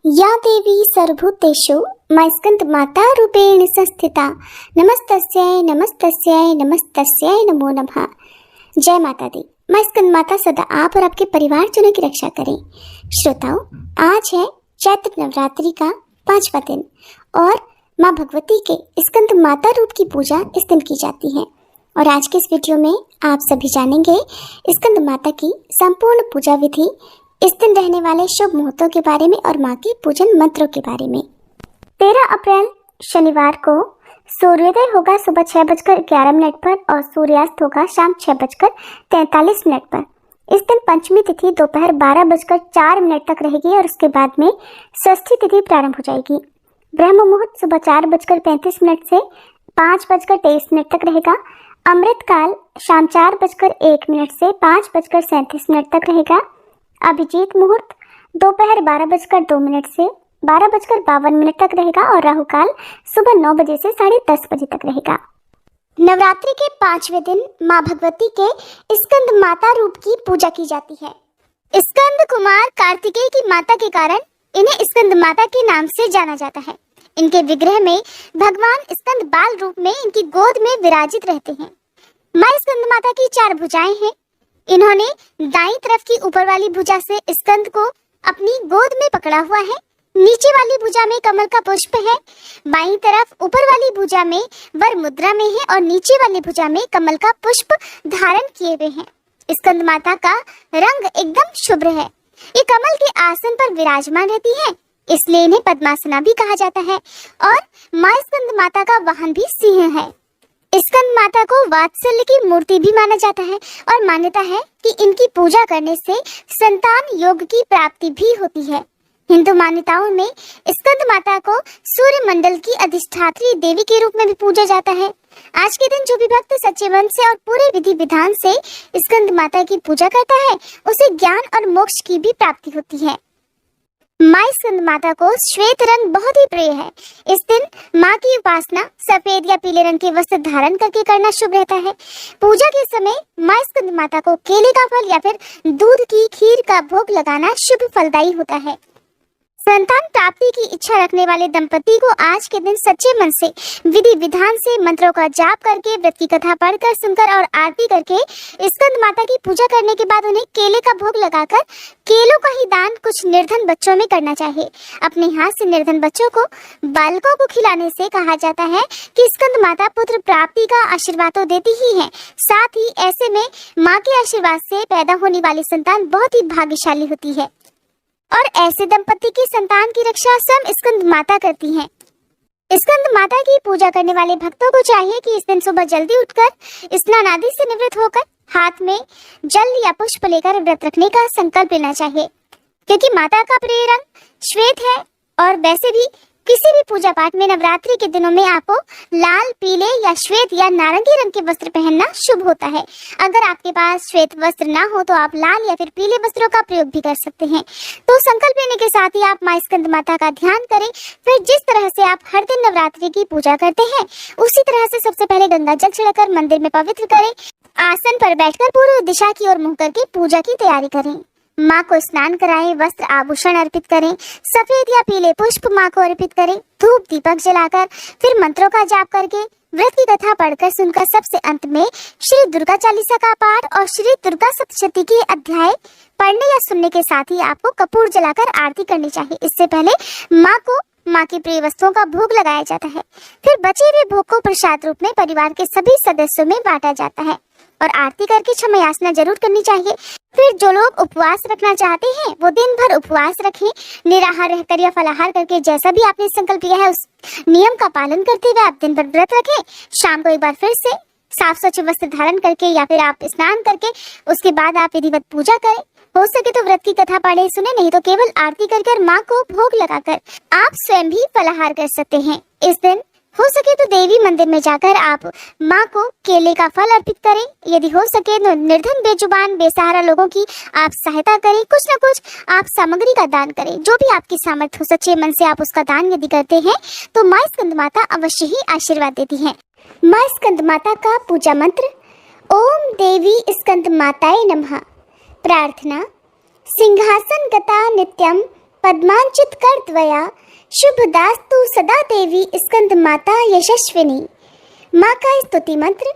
या देवी सर्वभूतेषु मयस्कन्धमाता रूपेण संस्थिता नमस्तस्यै नमस्तस्यै नमस्तस्यै नमो नमः। जय माता दी। मां स्कंद माता सदा आप और आपके परिवारजनों की रक्षा करें। श्रोताओं, आज है चैत्र नवरात्रि का 5वां दिन और मां भगवती के स्कंद माता रूप की पूजा इस दिन की जाती है। और आज के इस वीडियो में आप सभी जानेंगे स्कंद माता की संपूर्ण पूजा विधि, इस दिन रहने वाले शुभ मुहूर्तों के बारे में और मां के पूजन मंत्रों के बारे में। 13 अप्रैल शनिवार को सूर्योदय होगा सुबह 6:11 पर और सूर्यास्त होगा शाम 6:43 पर। इस दिन पंचमी तिथि दोपहर 12:04 तक रहेगी और उसके बाद में षष्ठी तिथि प्रारंभ हो जाएगी। ब्रह्म मुहूर्त सुबह 4:35 से 5:23 तक रहेगा। अमृत काल शाम 4:01 से 5:37 तक रहेगा। अभिजीत मुहूर्त दोपहर 12:02 से 12:52 तक रहेगा और राहु काल सुबह 9 बजे से 10:30 बजे तक रहेगा। नवरात्रि के 5वें दिन मां भगवती के स्कंद माता रूप की पूजा की जाती है। स्कंद कुमार कार्तिकेय की माता के कारण इन्हें स्कंद माता के नाम से जाना जाता है। इनके विग्रह में भगवान स्कंद बाल रूप में इनकी गोद में विराजित रहते हैं। मां स्कंद माता की 4 भुजाएं हैं। इन्होंने दाईं तरफ की ऊपर वाली भुजा से स्कंद को अपनी गोद में पकड़ा हुआ है। नीचे वाली भुजा में कमल का पुष्प है। बाईं तरफ ऊपर वाली भुजा में वर मुद्रा में है और नीचे वाली भुजा में कमल का पुष्प धारण किए हुए हैं। स्कंद माता का रंग एकदम शुभ्र है। ये कमल के आसन पर विराजमान रहती है, इसलिए इन्हें पद्मासना भी कहा जाता है। और मां स्कंद माता का वाहन भी सिंह है। स्कंद माता को वात्सल्य की मूर्ति भी माना जाता है और मान्यता है कि इनकी पूजा करने से संतान योग की प्राप्ति भी होती है। हिंदू मान्यताओं में स्कंद माता को सूर्य मंडल की अधिष्ठात्री देवी के रूप में भी पूजा जाता है। आज के दिन जो भी भक्त सच्चे मन से और पूरे विधि विधान से स्कंद माता की पूजा करता है, उसे ज्ञान और मोक्ष की भी प्राप्ति होती है। मां स्कंद माता को श्वेत रंग बहुत ही प्रिय है। इस दिन मां की उपासना सफेद या पीले रंग के वस्त्र धारण करके करना शुभ रहता है। पूजा के समय मां स्कंद माता को केले का फल या फिर दूध की खीर का भोग लगाना शुभ फलदायी होता है। संतान प्राप्ति की इच्छा रखने वाले दंपति को आज के दिन सच्चे मन से विधि विधान से मंत्रों का जाप करके, व्रत की कथा पढ़कर, सुनकर और आरती करके स्कंद माता की पूजा करने के बाद उन्हें केले का भोग लगाकर केलों का ही दान कुछ निर्धन बच्चों में करना चाहिए। अपने हाथ से निर्धन बच्चों को बालकों को खिलाने से कहा जाता है कि स्कंद माता पुत्र प्राप्ति का आशीर्वाद तो देती ही है, साथ ही ऐसे में माँ के आशीर्वाद से पैदा होने वाली संतान बहुत ही भाग्यशाली होती है और ऐसे दंपति की संतान की रक्षा स्वयं स्कंद माता करती हैं। स्कंद माता की पूजा करने वाले भक्तों को चाहिए कि इस दिन सुबह जल्दी उठकर स्नान आदि से निवृत्त होकर हाथ में जल या पुष्प लेकर व्रत रखने का संकल्प लेना चाहिए, क्योंकि माता का प्रिय रंग श्वेत है और वैसे भी किसी भी पूजा पाठ में नवरात्रि के दिनों में आपको लाल, पीले या श्वेत या नारंगी रंग के वस्त्र पहनना शुभ होता है। अगर आपके पास श्वेत वस्त्र ना हो तो आप लाल या फिर पीले वस्त्रों का प्रयोग भी कर सकते हैं। तो संकल्प लेने के साथ ही आप मां स्कंद माता का ध्यान करें। फिर जिस तरह से आप हर दिन नवरात्रि की पूजा करते हैं, उसी तरह से सबसे पहले गंगा जल छिड़कर मंदिर में पवित्र करें। आसन पर बैठकर पूर्व दिशा की ओर मुंह करके पूजा की तैयारी करें। माँ को स्नान कराएं, वस्त्र आभूषण अर्पित करें, सफेद या पीले पुष्प माँ को अर्पित करें, धूप दीपक जलाकर फिर मंत्रों का जाप करके, व्रत की कथा पढ़कर सुनकर सबसे अंत में श्री दुर्गा चालीसा का पाठ और श्री दुर्गा सप्तशती के अध्याय पढ़ने या सुनने के साथ ही आपको कपूर जलाकर आरती करनी चाहिए। इससे पहले माँ को माँ की प्रिय वस्तुओं का भोग लगाया जाता है। फिर बचे हुए भोग को प्रसाद रूप में परिवार के सभी सदस्यों में बांटा जाता है और आरती करके क्षमा याचना जरूर करनी चाहिए। फिर जो लोग उपवास रखना चाहते हैं वो दिन भर उपवास रखें। निराहार रहकर या फलाहार करके जैसा भी आपने संकल्प लिया है उस नियम का पालन करते हुए आप दिन भर व्रत रखें। शाम को एक बार फिर से साफ स्वच्छ वस्त्र धारण करके या फिर आप स्नान करके उसके बाद आप विधिवत पूजा करें। हो सके तो व्रत की कथा पढ़े सुने, नहीं तो केवल आरती कर माँ को भोग लगाकर आप स्वयं भी फलाहार कर सकते हैं। इस दिन हो सके तो देवी मंदिर में जाकर आप माँ को केले का फल अर्पित करें। यदि हो सके तो निर्धन, बेजुबान, बेसहारा लोगों की आप सहायता करें। कुछ न कुछ आप सामग्री का दान करें। जो भी आपकी सामर्थ्य हो, सच्चे मन से आप उसका दान यदि करते हैं तो माँ स्कंद माता अवश्य ही आशीर्वाद देती है। माँ स्कंद माता का पूजा मंत्र: ओम देवी स्कंद माताय नमः। प्रार्थना: सिंहासन गता नित्यम पद्मांचित कर त्वया शुभदास्तु सदा देवी स्कंद माता यशस्विनी। माँ का स्तुति मंत्र।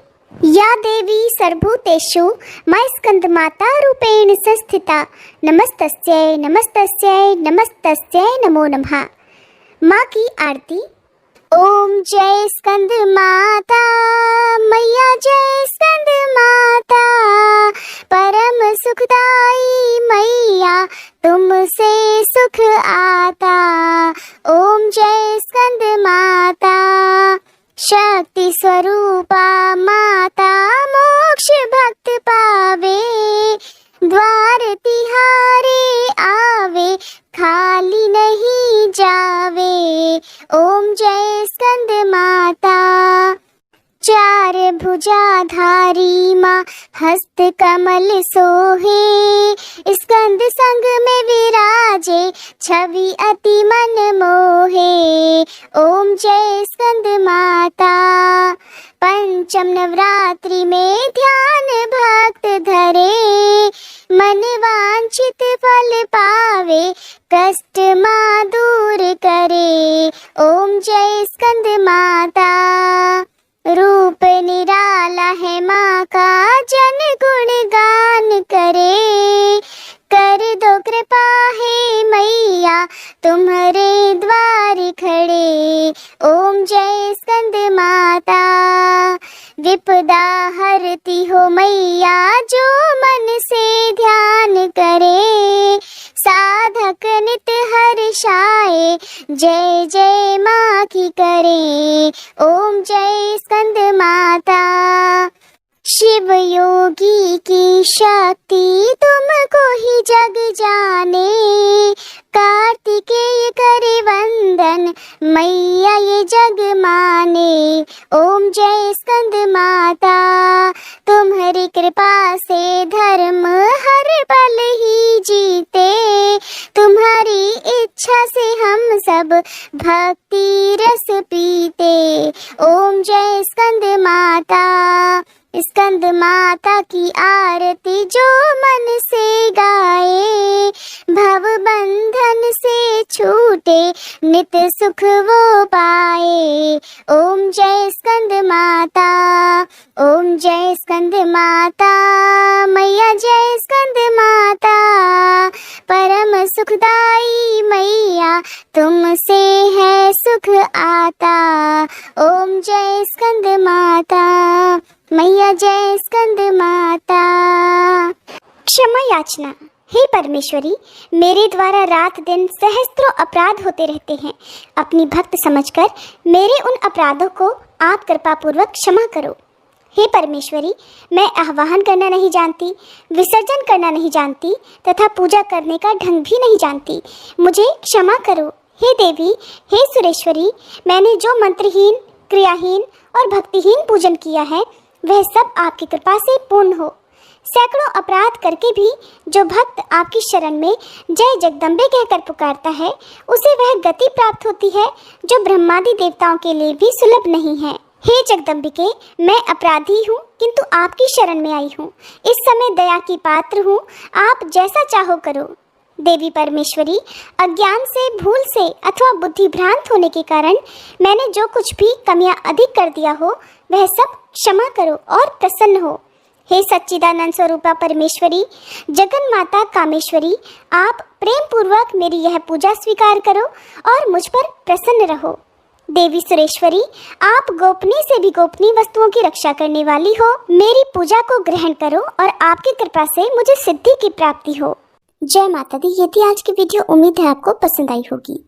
या देवी सर्वभूतेषु मयि स्कंद माता रूपेण संस्थिता नमस्तस्यै नमस्तस्यै नमस्तस्यै नमो नमः। माँ की आरती। ओम जय स्कंद माता मैया, जय स्कंद माता परम सुखदाई मैया, तुमसे सुख आता। ओम जय स्कंद माता शक्ति स्वरूपा माता, मोक्ष भक्त पावे, द्वार तिहारे आवे, खाली नहीं जावे। ओम जय स्कंद माता। चार भुजाधारी माँ हस्त कमल सोहे, स्कंद संग में विराजे, छवि अति मन मोहे। ओम जय स्कंद माता। पंचम नवरात्रि में ध्यान भक्त धरे, मन वांछित फल पावे, कष्ट माँ दूर करे। ओम जय स्कंद माता। रूप निराला है माँ का, जन गुण गान करे, कर दो कृपा है मैया, तुम्हारे द्वार खड़े। ओम जय स्कंद माता। विपदा हरती हो मैया, जो मन से ध्यान करे, साधक नित हर्षाए, जय जय माँ की करे। ओम जय स्कंद माता। शिव योगी की शक्ति तुमको ही जग जाने, कार्तिकेय करे वंदन, मैया ये जग माने। ओम जय स्कंद माता। तुम्हारी कृपा से धर्म हर पल ही जीते, तुम्हारी इच्छा से हम सब भक्ति रस पीते। ओम जय स्कंद माता। स्कंद माता की आरती जो मन से गाए, भव बंधन से छूटे, नित सुख वो पाए। ओम जय स्कंद माता। ओम जय स्कंद माता मैया, जय स्कंद माता परम सुखदाई मैया, तुमसे है सुख आता। ओम जय स्कंद माता मैया, जय स्कंद माता। क्षमा याचना। हे परमेश्वरी, मेरे द्वारा रात दिन सहस्त्रों अपराध होते रहते हैं। अपनी भक्त समझकर मेरे उन अपराधों को आप कृपा पूर्वक क्षमा करो। हे परमेश्वरी, मैं आह्वान करना नहीं जानती, विसर्जन करना नहीं जानती तथा पूजा करने का ढंग भी नहीं जानती, मुझे क्षमा करो। हे देवी, हे सुरेश्वरी, मैंने जो मंत्रहीन, क्रियाहीन और भक्तिहीन पूजन किया है वह सब आपकी कृपा से पूर्ण हो। सैकड़ों अपराध करके भी जो भक्त आपकी शरण में जय जगदम्बे कहकर पुकारता है, उसे वह गति प्राप्त होती है जो ब्रह्मादि देवताओं के लिए भी सुलभ नहीं है। हे जगदम्बिके, मैं अपराधी हूँ किंतु आपकी शरण में आई हूँ। इस समय दया की पात्र हूँ, आप जैसा चाहो करो। देवी परमेश्वरी, अज्ञान से, भूल से अथवा बुद्धि भ्रांत होने के कारण मैंने जो कुछ भी कमियां अधिक कर दिया हो वह सब क्षमा करो और प्रसन्न हो। हे सच्चिदानंद स्वरूपा परमेश्वरी, जगन माता कामेश्वरी, आप प्रेम पूर्वक मेरी यह पूजा स्वीकार करो और मुझ पर प्रसन्न रहो। देवी सुरेश्वरी, आप गोपनीय से भी गोपनीय वस्तुओं की रक्षा करने वाली हो, मेरी पूजा को ग्रहण करो और आपकी कृपा से मुझे सिद्धि की प्राप्ति हो। जय माता दी। ये थी आज की वीडियो। उम्मीद है आपको पसंद आई होगी।